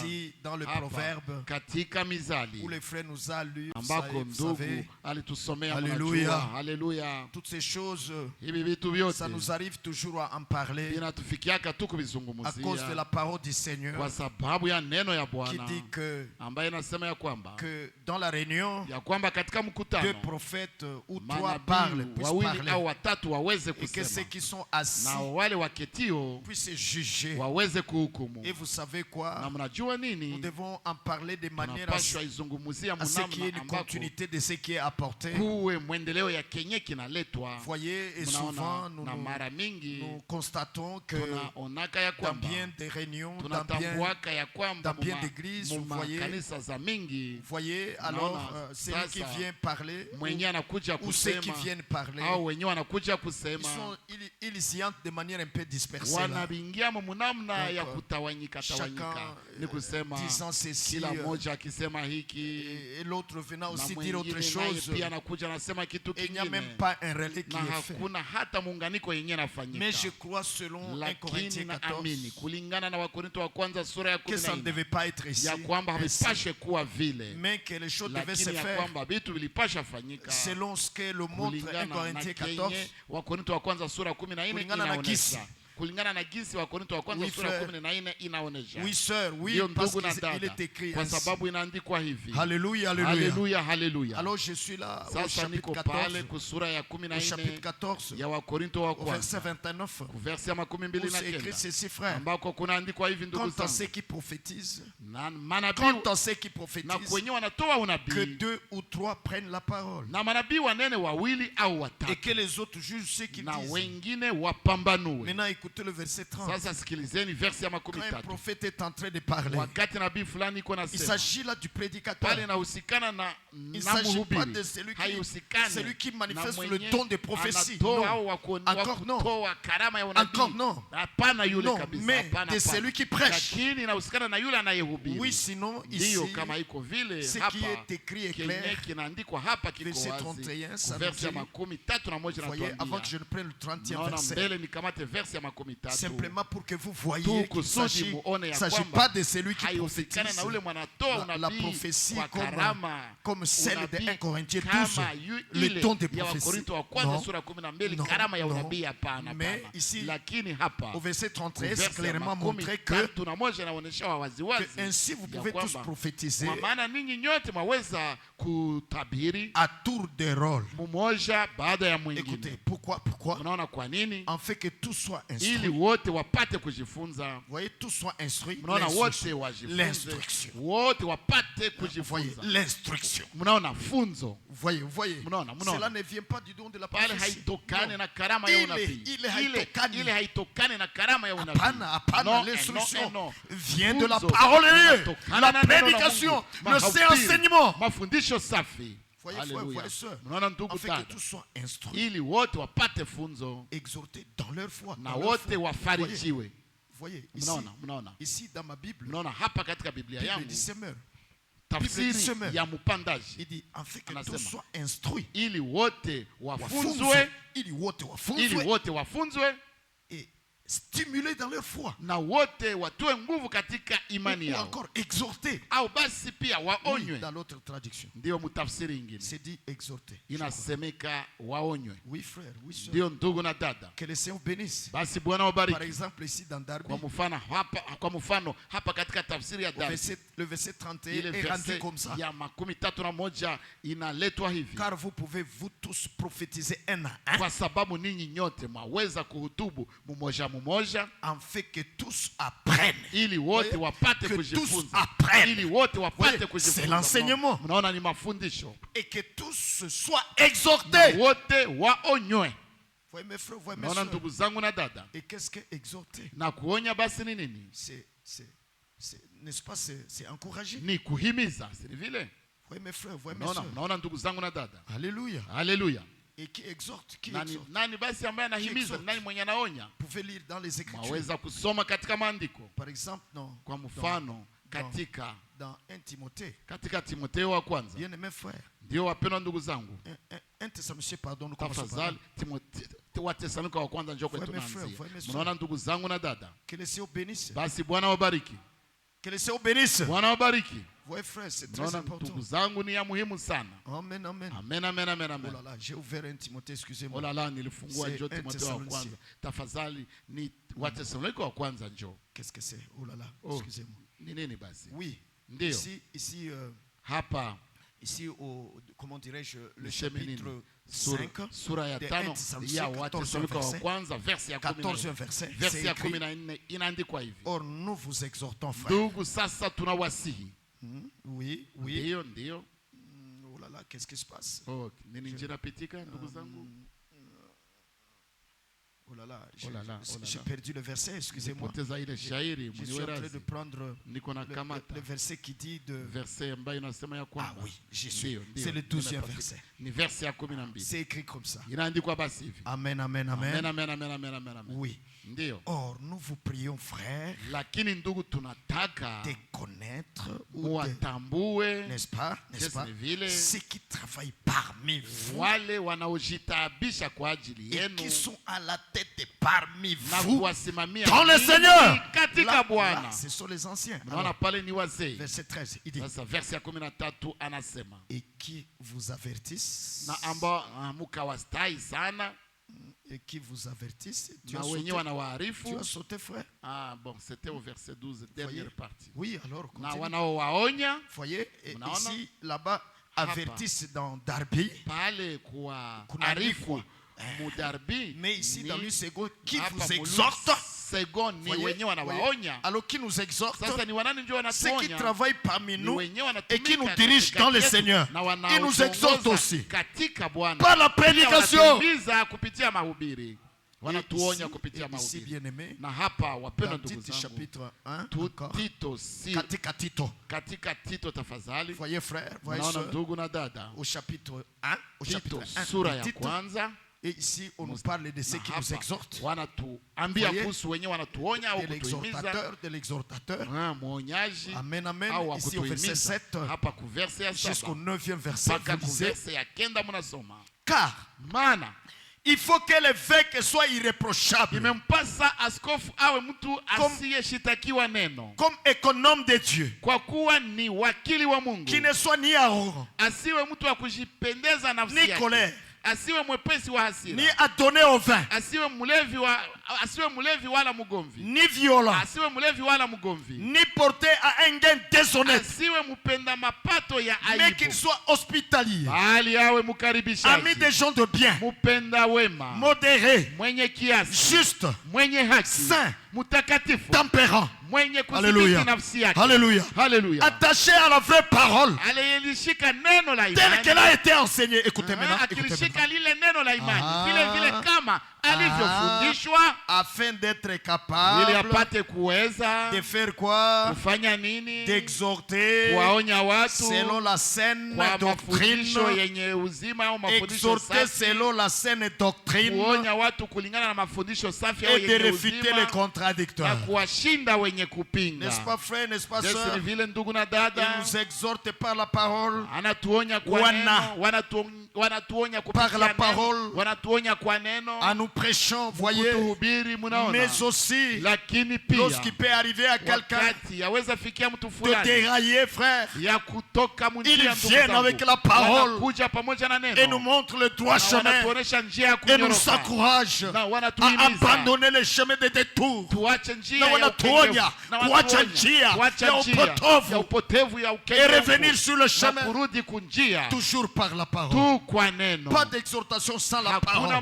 ici dans le proverbe où les frères nous a lu, vous savez, alléluia, alléluia, toutes ces choses, ça nous arrive toujours à en parler à cause de la parole du Seigneur qui dit que dans la réunion, deux prophètes ou trois puissent parler et que ceux qui sont assis puissent juger. Et vous savez quoi? Nous devons en parler de manière à ce qu'il y ait une continuité de ce qui est apporté. Voyez, et souvent nous constatons que dans bien des réunions, dans bien d'églises, vous voyez alors celui qui vient parler ou ceux qui viennent parler, ils s'y entrent de manière un peu dispersée. Chacun disant ceci et l'autre venant aussi dire autre chose, et il n'y a même pas un relais qui est fait. Mais je crois selon 1 Corinthiens 14 que ça ne devait pas être ici, mais que les choses devaient se faire selon ce que le montre 1 Corinthiens 14 kulingana na kisi. Kulingana na jinsi Wakorintho wa kwanza sura 14 inaonesha. Oui sœur, oui, parce qu'il est écrit kwa sababu inaandikwa hivi. Alléluia, alléluia. Alléluia, alléluia. Alors je suis là au chapitre 14, kusura ya 14 ya Wakorintho wa verset kwanza. 29. Verset ya 29. C'est écrit ceci, frère. Ambako kunaandikwa hivi ndugu zangu. Quant à ceux qui prophétisent, quant à ceux qui prophétisent, na kwenye wanatoa unabii, que 2 ou 3 prennent la parole. Na manabii wanene wawili au watatu. Et que les autres jugent ceux qui disent. Na wengine wapambanue. Maintenant écoutez le verset 30. Sasa sikilizeni verse ya 13. Quand un prophète est en train de parler, wakati nabii fulani iko nasema, il s'agit là du prédicateur. Pale inahusikana na il s'agit pas de celui qui manifeste le don de prophétie. Non. Encore non. Encore non. Non, mais de celui qui prêche. Oui, sinon ici, ce qui est écrit est clair. Verset 31, ça nous dit, voyez, avant que je ne prenne le 30e verset, simplement pour que vous voyez qu'il ne s'agit pas de celui qui prophétise. La prophétie comme celle de 1 Corinthiens 12, le don de prophétie. Non. Mais ici, au verset 33, c'est clairement montré que ainsi vous pouvez tous prophétiser à tour de rôle. Écoutez, pourquoi? En fait que tout soit instruit. Voyez, tout soit instruit. L'instruction. Voyez, l'instruction. Voyez. Cela ne vient pas du don de la prophétie. L'instruction vient de la parole de Dieu. La prédication, le saint enseignement. Voyez, soeur, en fait que tout soit instruit, exhorté dans leur foi. Voyez, ici dans ma Bible, Bible du semeur, il dit en fait que tout soit instruit, ili wote wafunzwe et stimulés dans leur foi, na wote watoe nguvu katika imani yao, encore exhorté, au basi pia waonywe. Dans l'autre traduction ndio mtafsiri ingine c'est dit exhorté, inasemeka waonywe. Oui frère, oui sœur, ndio ndugu na dada, que le Seigneur bénisse. Basi Bwana wabariki. Par exemple ici dans Darby, kwa mfano hapa katika tafsiri ya Darby, le verset 31 est rendu comme ça, ya 31 inaletwa hivi, car vous pouvez vous tous prophétiser un à un, kwa sababu ninyi nyote mwaweza kuhutubu mmoja mmoja, en fait que tous apprennent, ili wote wapate kujifunza, ili wote wapate kujifunza. C'est l'enseignement. Mnaona ni mafundisho. Et que tous soient exhortés, wote waonywe. Voyez mes frères, voyez mes sœurs. Ndugu zangu na dada, et qu'est-ce que exhorter? Na kuonya basi ni nini? N'est-ce pas, c'est encourager, ni kuhimiza, si vile? Voyez mes frères, voyez mes sœurs. Naona ndugu zangu na dada. Alléluia. Alléluia. Et qui exhorte? Nani basi ambaye anahimiza? Nani mwenye anaonya? Vous pouvez lire dans les Écritures. Mwaweza kusoma katika maandiko. Par exemple, kwa mfano katika dans 1 Timothée. Katika Timotheo wa kwanza. Bien-aimés frères. Ndio wapendwa ndugu zangu. 1 Thessaloniciens, pardon, nous commençons par Wathesalonike wa kwanza njoo kwetu tunaanzia. Mnaona ndugu zangu na dada. Que le Seigneur bénisse. Basi Bwana wabariki. Que le Seigneur bénisse. Bwana wabariki. Ouais frère, c'est très important. Ndugu zangu ni ya muhimu sana. Amen, amen. Amen, amen, amen, amen. Oh là là, j'ai ouvert un Timothée, excusez-moi. Oh là là, nilifungua njoo Timotheo wa kwanza. Tafadhali ni Wathesalonike wa kwanza njoo. Qu'est-ce que c'est? Oh là là, excusez-moi. Ni nini basi? Oui. Ndio. Ici hapa ici au, comment dirais-je, le chapitre chapitre 5 sura ya 5 ya Wathesalonike wa kwanza verse ya 14 verset. Verse ya 14 inaandikwa hivi. Or nous vous exhortons frères. Ndugu sasa tunawasihi. Oui, oui. Ndio. Oh là là, qu'est-ce qui se passe? Oh, nini njira pitika ndugu zangu? Oh là là, j'ai perdu le verset, excusez-moi. Je suis en train de prendre le verset qui dit de... Ah oui, Jésus, c'est le 12e verset. C'est écrit comme ça. Amen, amen, amen. Amen, amen, amen, amen. Oui. Or, nous vous prions, frères, de connaître ou de, n'est-ce pas, ceux qui travaillent parmi vous et qui sont à la tête parmi vous dans le Seigneur. Là, ce sont les anciens. Alors, verset 13, il dit, et qui vous avertissent, et qui vous avertissent. Tu as sauté, frère. Ah bon, c'était au verset 12, dernière partie. Oui, alors continue. Voyez, ici, là-bas, avertissent dans Darby. Mais ici, dans le second, qui vous exhorte. Alors qui nous exhorte, ceux qui travaillent parmi nous et qui nous dirigent dans le Seigneur, ils nous exhortent aussi par la prédication. Ici, bien-aimé, dans Tito chapitre 1, voyez frère, voyez soeur, au chapitre 1, Tito. Et ici, on nous parle de ceux qui nous exhortent. De l'exhortateur. Amen, amen. Ici, au verset 7 jusqu'au 9e verset. Car il faut que l'évêque soit irréprochable. Comme économe de Dieu. Qui ne soit ni arrogant, ni colère, ni adonné au vin, ni violent, ni porté à un gain déshonnête, mais qu'il soit hospitalier, ami des gens de bien, modéré, juste, saint, tempérant. Alléluia. Alléluia. Alléluia. Attaché à la vraie parole telle qu'elle a été enseignée. Écoutez maintenant. Afin d'être capable de faire quoi? D'exhorter selon la saine doctrine. Exhorter selon la saine doctrine et de réfuter les contradicteurs. N'est-ce pas frère, n'est-ce pas soeur? Il nous exhorte par la parole. Par la parole. En nous prêchant, voyez. Mais aussi, lorsqu'il peut arriver à quelqu'un de dérailler, frère, ils viennent avec la parole et nous montrent le droit chemin et nous encouragent à abandonner les chemins de détour. Et revenir sur le chemin toujours par la parole. Pas d'exhortation sans la parole.